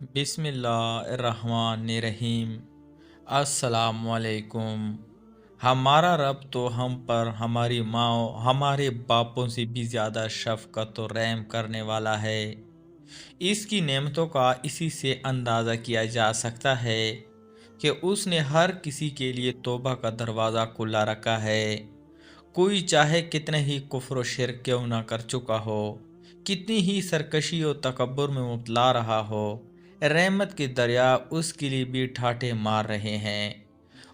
بسم اللہ الرحمن الرحیم۔ السلام علیکم۔ ہمارا رب تو ہم پر ہماری ماں ہمارے باپوں سے بھی زیادہ شفقت و رحم کرنے والا ہے۔ اس کی نعمتوں کا اسی سے اندازہ کیا جا سکتا ہے کہ اس نے ہر کسی کے لیے توبہ کا دروازہ کھلا رکھا ہے۔ کوئی چاہے کتنے ہی کفر و شرک کیوں نہ کر چکا ہو، کتنی ہی سرکشی و تکبر میں مبتلا رہا ہو، رحمت کے دریا اس کے لیے بھی ٹھاٹھے مار رہے ہیں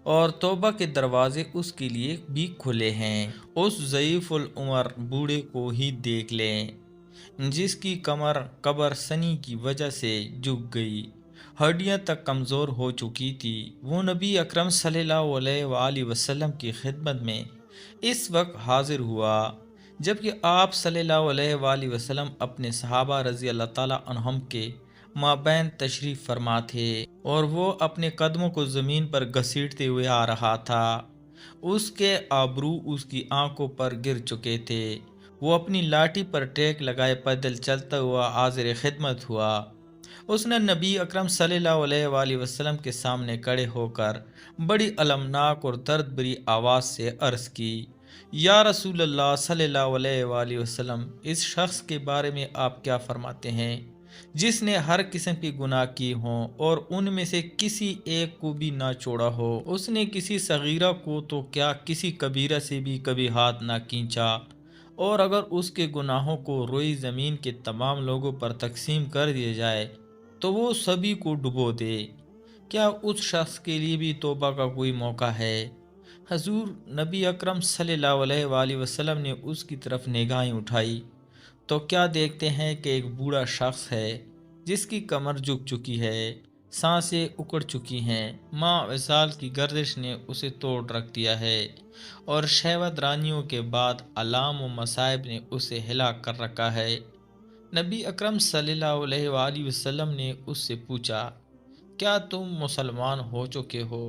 اور توبہ کے دروازے اس کے لیے بھی کھلے ہیں۔ اس ضعیف العمر بوڑھے کو ہی دیکھ لیں جس کی کمر قبر سنی کی وجہ سے جھک گئی، ہڈیاں تک کمزور ہو چکی تھی۔ وہ نبی اکرم صلی اللہ علیہ وآلہ وسلم کی خدمت میں اس وقت حاضر ہوا جبکہ آپ صلی اللہ علیہ وآلہ وسلم اپنے صحابہ رضی اللہ تعالی عنہم کے مابین تشریف فرما تھے اور وہ اپنے قدموں کو زمین پر گھسیٹتے ہوئے آ رہا تھا۔ اس کے آبرو اس کی آنکھوں پر گر چکے تھے۔ وہ اپنی لاٹھی پر ٹیک لگائے پیدل چلتا ہوا حاضر خدمت ہوا۔ اس نے نبی اکرم صلی اللہ علیہ وآلہ وسلم کے سامنے کھڑے ہو کر بڑی المناک اور درد بری آواز سے عرض کی، یا رسول اللہ صلی اللہ علیہ وآلہ وسلم، اس شخص کے بارے میں آپ کیا فرماتے ہیں جس نے ہر قسم کی گناہ کی ہوں اور ان میں سے کسی ایک کو بھی نہ چھوڑا ہو؟ اس نے کسی صغیرہ کو تو کیا کسی کبیرہ سے بھی کبھی ہاتھ نہ کھینچا، اور اگر اس کے گناہوں کو روئی زمین کے تمام لوگوں پر تقسیم کر دیا جائے تو وہ سبھی کو ڈبو دے۔ کیا اس شخص کے لیے بھی توبہ کا کوئی موقع ہے؟ حضور نبی اکرم صلی اللہ علیہ وآلہ وسلم نے اس کی طرف نگاہیں اٹھائی تو کیا دیکھتے ہیں کہ ایک بوڑھا شخص ہے جس کی کمر جھک چکی ہے، سانسیں اکڑ چکی ہیں، ماں وصال کی گردش نے اسے توڑ رکھ دیا ہے اور شہوت رانیوں کے بعد آلام و مصائب نے اسے ہلاک کر رکھا ہے۔ نبی اکرم صلی اللہ علیہ وآلہ وسلم نے اس سے پوچھا، کیا تم مسلمان ہو چکے ہو؟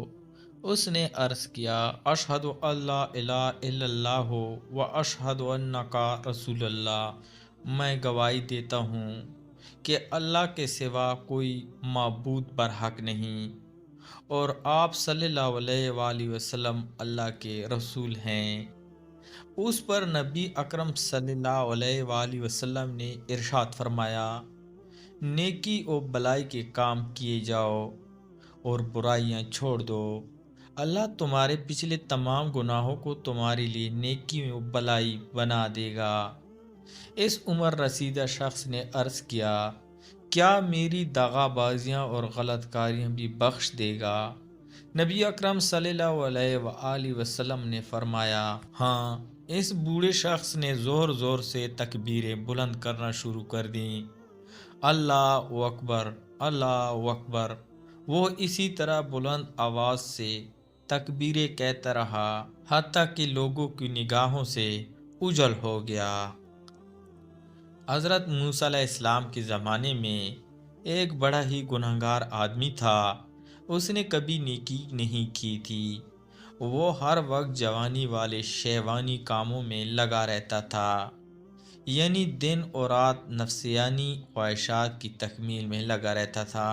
اس نے عرض کیا، اشہد اللہ الہ الا اللہ و اشہد انکا رسول اللہ، میں گواہی دیتا ہوں کہ اللہ کے سوا کوئی معبود برحق نہیں اور آپ صلی اللہ علیہ وآلہ وسلم اللہ کے رسول ہیں۔ اس پر نبی اکرم صلی اللہ علیہ وآلہ وسلم نے ارشاد فرمایا، نیکی و بلائی کے کام کیے جاؤ اور برائیاں چھوڑ دو، اللہ تمہارے پچھلے تمام گناہوں کو تمہارے لیے نیکی و بلائی بنا دے گا۔ اس عمر رسیدہ شخص نے عرض کیا، کیا میری دغا بازیاں اور غلط کاریاں بھی بخش دے گا؟ نبی اکرم صلی اللہ علیہ وآلہ وسلم نے فرمایا، ہاں۔ اس بوڑھے شخص نے زور زور سے تکبیریں بلند کرنا شروع کر دیں، اللہ اکبر، اللہ اکبر۔ وہ اسی طرح بلند آواز سے تکبیریں کہتا رہا حتیٰ کہ لوگوں کی نگاہوں سے اوجھل ہو گیا۔ حضرت موسیٰ علیہ السلام کے زمانے میں ایک بڑا ہی گنہگار آدمی تھا۔ اس نے کبھی نیکی نہیں کی تھی۔ وہ ہر وقت جوانی والے شہوانی کاموں میں لگا رہتا تھا، یعنی دن اور رات نفسیانی خواہشات کی تکمیل میں لگا رہتا تھا۔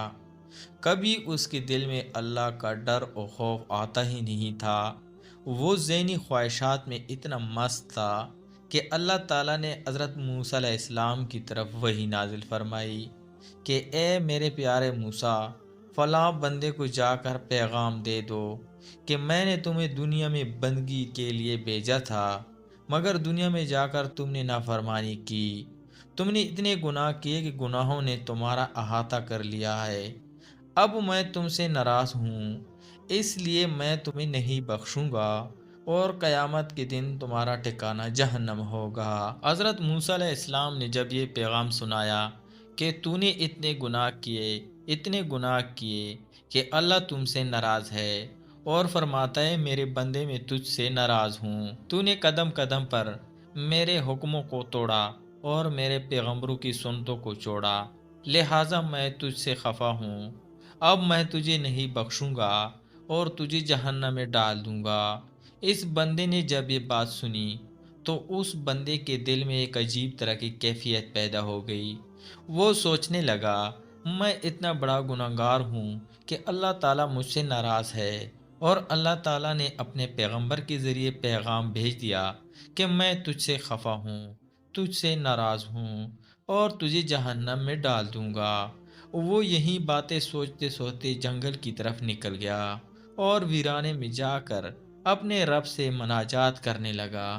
کبھی اس کے دل میں اللہ کا ڈر و خوف آتا ہی نہیں تھا۔ وہ ذہنی خواہشات میں اتنا مست تھا کہ اللہ تعالیٰ نے حضرت موسیٰ علیہ السلام کی طرف وحی نازل فرمائی کہ اے میرے پیارے موسیٰ، فلاں بندے کو جا کر پیغام دے دو کہ میں نے تمہیں دنیا میں بندگی کے لیے بھیجا تھا، مگر دنیا میں جا کر تم نے نافرمانی کی، تم نے اتنے گناہ کیے کہ گناہوں نے تمہارا احاطہ کر لیا ہے۔ اب میں تم سے ناراض ہوں، اس لیے میں تمہیں نہیں بخشوں گا اور قیامت کے دن تمہارا ٹھکانہ جہنم ہوگا۔ حضرت موسیٰ علیہ السلام نے جب یہ پیغام سنایا کہ تو نے اتنے گناہ کیے کہ اللہ تم سے ناراض ہے اور فرماتا ہے میرے بندے میں تجھ سے ناراض ہوں، تو نے قدم قدم پر میرے حکموں کو توڑا اور میرے پیغمبروں کی سنتوں کو چھوڑا، لہٰذا میں تجھ سے خفا ہوں، اب میں تجھے نہیں بخشوں گا اور تجھے جہنم میں ڈال دوں گا۔ اس بندے نے جب یہ بات سنی تو اس بندے کے دل میں ایک عجیب طرح کی کیفیت پیدا ہو گئی۔ وہ سوچنے لگا، میں اتنا بڑا گناہگار ہوں کہ اللہ تعالیٰ مجھ سے ناراض ہے، اور اللہ تعالیٰ نے اپنے پیغمبر کے ذریعے پیغام بھیج دیا کہ میں تجھ سے خفا ہوں، تجھ سے ناراض ہوں اور تجھے جہنم میں ڈال دوں گا۔ وہ یہی باتیں سوچتے سوچتے جنگل کی طرف نکل گیا اور ویرانے میں جا کر اپنے رب سے مناجات کرنے لگا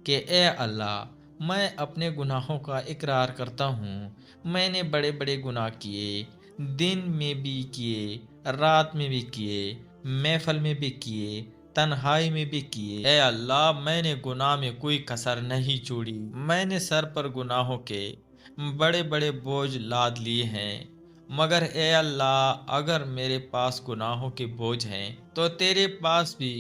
کہ اے اللہ، میں اپنے گناہوں کا اقرار کرتا ہوں، میں نے بڑے بڑے گناہ کیے، دن میں بھی کیے، رات میں بھی کیے، محفل میں بھی کیے، تنہائی میں بھی کیے۔ اے اللہ، میں نے گناہ میں کوئی کسر نہیں چھوڑی، میں نے سر پر گناہوں کے بڑے بڑے بوجھ لاد لیے ہیں، مگر اے اللہ، اگر میرے پاس گناہوں کے بوجھ ہیں تو تیرے پاس بھی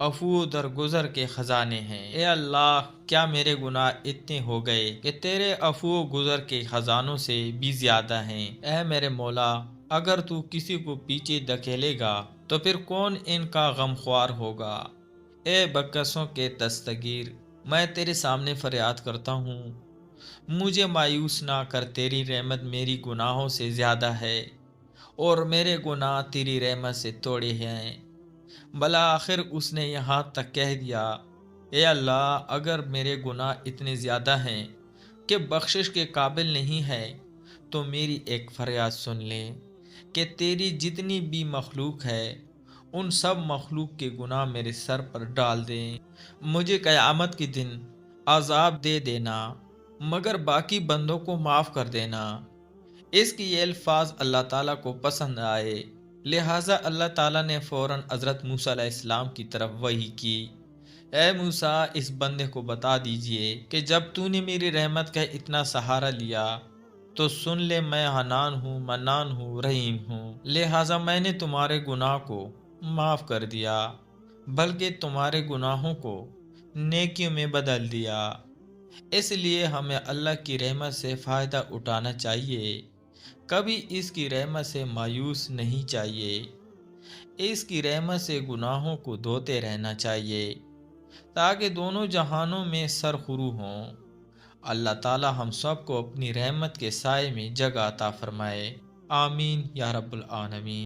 عفو درگزر کے خزانے ہیں۔ اے اللہ، کیا میرے گناہ اتنے ہو گئے کہ تیرے عفو گزر کے خزانوں سے بھی زیادہ ہیں؟ اے میرے مولا، اگر تو کسی کو پیچھے دھکیلے گا تو پھر کون ان کا غمخوار ہوگا؟ اے بکسوں کے دستگیر، میں تیرے سامنے فریاد کرتا ہوں، مجھے مایوس نہ کر، تیری رحمت میری گناہوں سے زیادہ ہے اور میرے گناہ تیری رحمت سے توڑے ہیں۔ بالآخر اس نے یہاں تک کہہ دیا، اے اللہ، اگر میرے گناہ اتنے زیادہ ہیں کہ بخشش کے قابل نہیں ہے تو میری ایک فریاد سن لے کہ تیری جتنی بھی مخلوق ہے ان سب مخلوق کے گناہ میرے سر پر ڈال دیں، مجھے قیامت کے دن عذاب دے دینا، مگر باقی بندوں کو معاف کر دینا۔ اس کی یہ الفاظ اللہ تعالیٰ کو پسند آئے، لہٰذا اللہ تعالیٰ نے فوراً حضرت موسیٰ علیہ السلام کی طرف وحی کی، اے موسیٰ، اس بندے کو بتا دیجئے کہ جب تو نے میری رحمت کا اتنا سہارا لیا تو سن لے، میں حنان ہوں، منان ہوں، رحیم ہوں، لہٰذا میں نے تمہارے گناہ کو معاف کر دیا، بلکہ تمہارے گناہوں کو نیکیوں میں بدل دیا۔ اس لیے ہمیں اللہ کی رحمت سے فائدہ اٹھانا چاہیے، کبھی اس کی رحمت سے مایوس نہیں چاہیے، اس کی رحمت سے گناہوں کو دھوتے رہنا چاہیے تاکہ دونوں جہانوں میں سرخرو ہوں۔ اللہ تعالی ہم سب کو اپنی رحمت کے سائے میں جگہ عطا فرمائے، آمین یا رب العالمین۔